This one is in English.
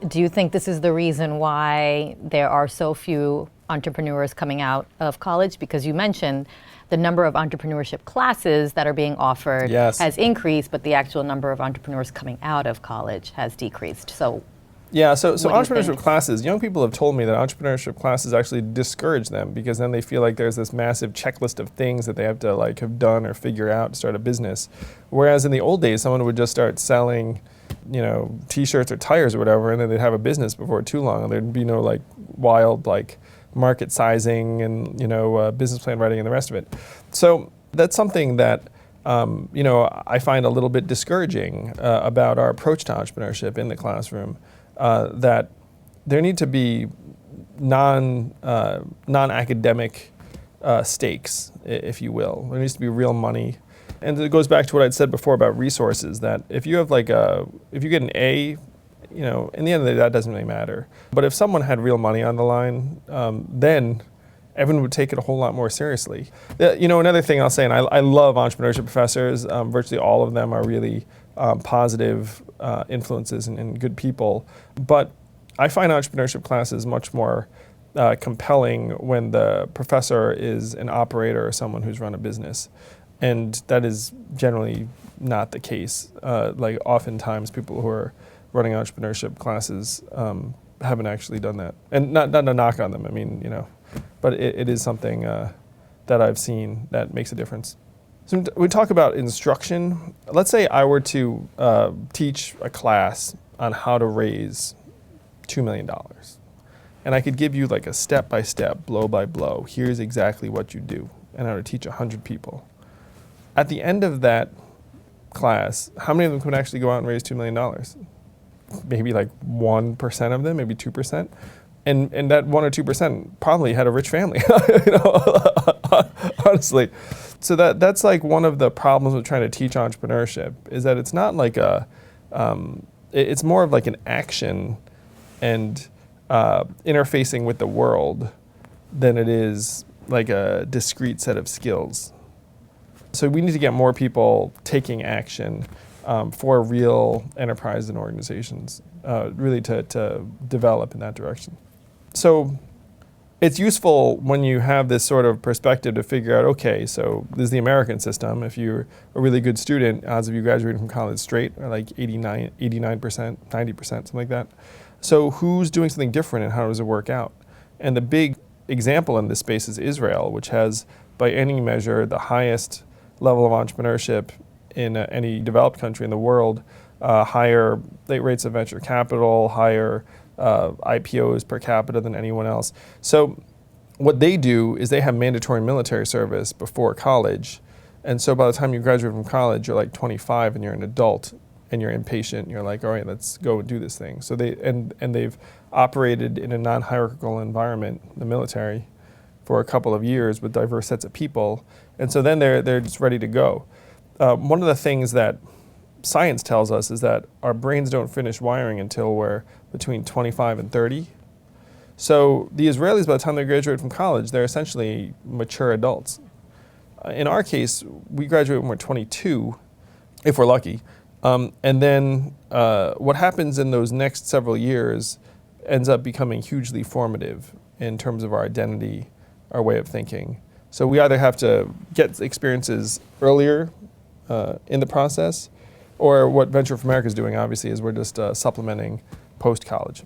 Do you think this is the reason why there are so few entrepreneurs coming out of college? Because you mentioned the number of entrepreneurship classes that are being offered has increased, but the actual number of entrepreneurs coming out of college has decreased. So entrepreneurship classes, young people have told me that entrepreneurship classes actually discourage them because then they feel like there's this massive checklist of things that they have to like have done or figure out to start a business. Whereas in the old days, someone would just start selling, you know, t-shirts or tires or whatever, and then they'd have a business before too long, and there'd be no like wild like market sizing and, you know, business plan writing and the rest of it. So that's something that you know, I find a little bit discouraging about our approach to entrepreneurship in the classroom. That there need to be non-academic stakes, if you will. There needs to be real money. And it goes back to what I'd said before about resources, that if you have like if you get an A, you know, in the end of the day, that doesn't really matter. But if someone had real money on the line, then everyone would take it a whole lot more seriously. You know, another thing I'll say, and I love entrepreneurship professors, virtually all of them are really positive influences and good people. But I find entrepreneurship classes much more compelling when the professor is an operator or someone who's run a business. And that is generally not the case. Like oftentimes people who are running entrepreneurship classes haven't actually done that. And not a knock on them, I mean, you know, but it is something that I've seen that makes a difference. So we talk about instruction. Let's say I were to teach a class on how to raise $2 million. And I could give you like a step-by-step, blow-by-blow, here's exactly what you do. And I would teach 100 people. At the end of that class, how many of them could actually go out and raise $2 million? Maybe like 1% of them, maybe 2%. And that 1 or 2% probably had a rich family, you know, honestly. So that's like one of the problems with trying to teach entrepreneurship, is that it's not like it's more of like an action and interfacing with the world than it is like a discrete set of skills. So we need to get more people taking action for real enterprises and organizations, really to develop in that direction. So it's useful when you have this sort of perspective to figure out, okay, so this is the American system. If you're a really good student, odds of you graduating from college straight are like 89%, 90%, something like that. So who's doing something different and how does it work out? And the big example in this space is Israel, which has, by any measure, the highest level of entrepreneurship in any developed country in the world, higher rates of venture capital, higher IPOs per capita than anyone else. So what they do is they have mandatory military service before college. And so by the time you graduate from college, you're like 25 and you're an adult and you're impatient. And you're like, all right, let's go do this thing. So they've operated in a non-hierarchical environment, the military, for a couple of years with diverse sets of people. And so then they're just ready to go. One of the things that science tells us is that our brains don't finish wiring until we're between 25 and 30. So the Israelis, by the time they graduate from college, they're essentially mature adults. In our case, we graduate when we're 22, if we're lucky. And then what happens in those next several years ends up becoming hugely formative in terms of our identity, our way of thinking. So we either have to get experiences earlier in the process, or what Venture for America is doing, obviously, is we're just supplementing post-college.